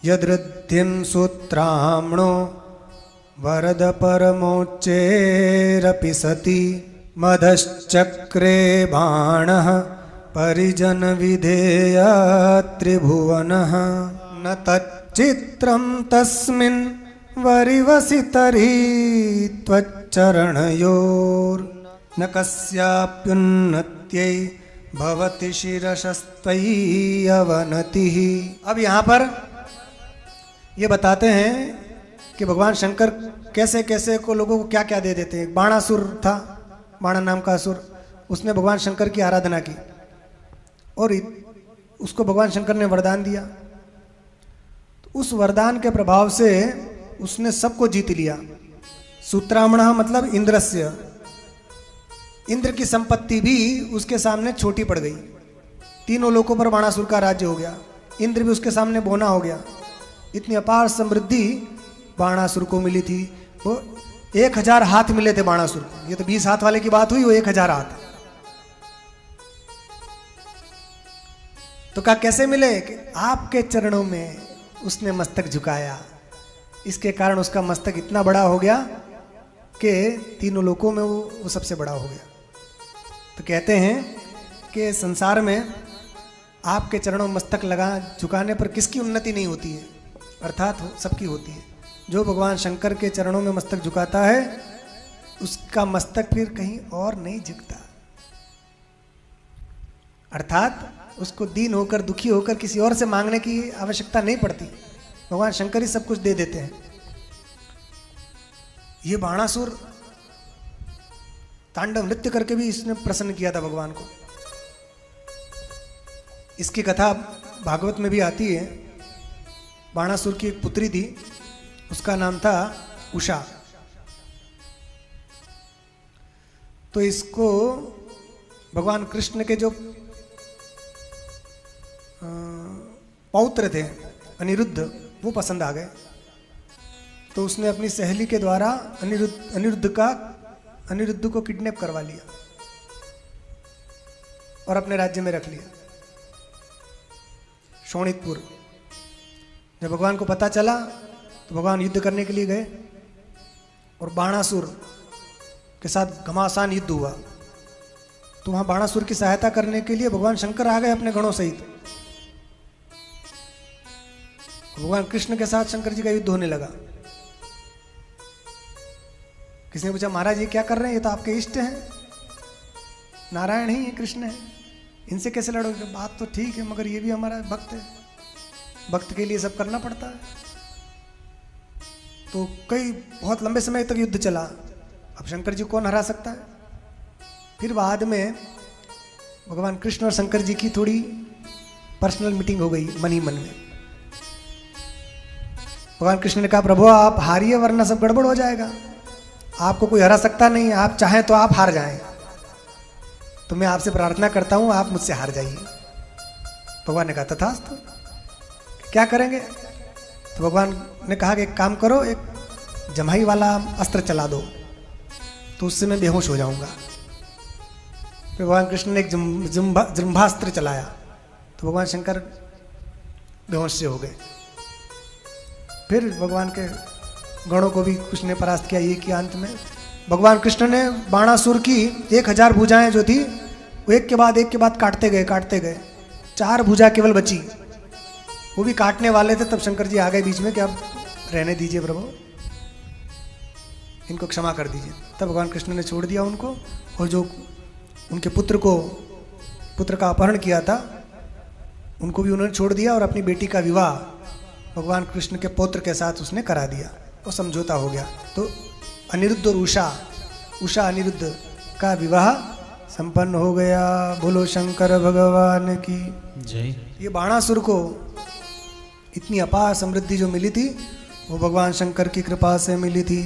यदृद्धिं सूत्राम्णो वरद परमोच्चैरपि सति मदश्चक्रे बाणः परिजन विधेया त्रिभुवनः न तच्चित्रं तस्मिन् वरिवसि तर्हि त्वच्चरणयोर्न कस्याप्युन्नत्यै भवति शिरसस्त्वयि अवनतिः। अब यहाँ पर ये बताते हैं कि भगवान शंकर कैसे कैसे को लोगों को क्या क्या दे देते हैं। बाणासुर था, बाणा नाम का असुर, उसने भगवान शंकर की आराधना की और उसको भगवान शंकर ने वरदान दिया। तो उस वरदान के प्रभाव से उसने सबको जीत लिया। सूत्रामणः मतलब इंद्रस्य, इंद्र की संपत्ति भी उसके सामने छोटी पड़ गई। तीनों लोकों पर बाणासुर का राज्य हो गया, इंद्र भी उसके सामने बोना हो गया। इतनी अपार समृद्धि बाणासुर को मिली थी। वो 1000 हाथ मिले थे बाणासुर को। ये तो 20 हाथ वाले की बात हुई, वो 1000 हाथ। तो कहा कैसे मिले कि आपके चरणों में उसने मस्तक झुकाया, इसके कारण उसका मस्तक इतना बड़ा हो गया कि तीनों लोकों में वो सबसे बड़ा हो गया। तो कहते हैं कि संसार में आपके चरणों में मस्तक लगा झुकाने पर किसकी उन्नति नहीं होती है, अर्थात सबकी होती है। जो भगवान शंकर के चरणों में मस्तक झुकाता है उसका मस्तक फिर कहीं और नहीं झुकता, अर्थात उसको दीन होकर दुखी होकर किसी और से मांगने की आवश्यकता नहीं पड़ती। भगवान शंकर ही सब कुछ दे देते हैं। ये बाणासुर तांडव नृत्य करके भी इसने प्रसन्न किया था भगवान को। इसकी कथा भागवत में भी आती है। बाणासुर की एक पुत्री थी, उसका नाम था उषा। तो इसको भगवान कृष्ण के जो पौत्र थे अनिरुद्ध, वो पसंद आ गए। तो उसने अपनी सहेली के द्वारा अनिरुद्ध को किडनैप करवा लिया और अपने राज्य में रख लिया, शोणितपुर। जब भगवान को पता चला तो भगवान युद्ध करने के लिए गए और बाणासुर के साथ घमासान युद्ध हुआ। तो वहां बाणासुर की सहायता करने के लिए भगवान शंकर आ गए अपने गणों सहित। भगवान कृष्ण के साथ शंकर जी का युद्ध होने लगा। किसी ने पूछा महाराज ये क्या कर रहे हैं, ये तो आपके इष्ट हैं, नारायण ही है, कृष्ण है, इनसे कैसे लड़ोगे? बात तो ठीक है मगर ये भी हमारा भक्त है, भक्त के लिए सब करना पड़ता है। तो बहुत लंबे समय तक युद्ध चला। अब शंकर जी कौन हरा सकता है? फिर बाद में भगवान कृष्ण और शंकर जी की थोड़ी पर्सनल मीटिंग हो गई मन ही मन में। भगवान कृष्ण ने कहा प्रभु आप हारिए वरना सब गड़बड़ हो जाएगा, आपको कोई हरा सकता नहीं, आप चाहें तो आप हार जाएं, तो मैं आपसे प्रार्थना करता हूं आप मुझसे हार जाइए। भगवान ने कहा तथास्तु। क्या करेंगे? तो भगवान ने कहा कि एक काम करो, एक जम्हाई वाला अस्त्र चला दो तो उससे मैं बेहोश हो जाऊंगा। फिर भगवान कृष्ण ने एक जृंभास्त्र चलाया तो भगवान शंकर बेहोश से हो गए। फिर भगवान के गणों को भी कुछ ने परास्त किया। ये किया अंत में भगवान कृष्ण ने बाणासुर की 1000 भुजाएं जो थी वो एक के बाद काटते गए। 4 भुजा केवल बची, वो भी काटने वाले थे। तब शंकर जी आ गए बीच में कि अब रहने दीजिए प्रभु, इनको क्षमा कर दीजिए। तब भगवान कृष्ण ने छोड़ दिया उनको, और जो उनके पुत्र का अपहरण किया था उनको भी उन्होंने छोड़ दिया और अपनी बेटी का विवाह भगवान कृष्ण के पौत्र के साथ उसने करा दिया। वो समझौता हो गया। तो अनिरुद्ध और उषा अनिरुद्ध का विवाह संपन्न हो गया। बोलो शंकर भगवान की जय। ये बाणासुर को इतनी अपार समृद्धि जो मिली थी वो भगवान शंकर की कृपा से मिली थी।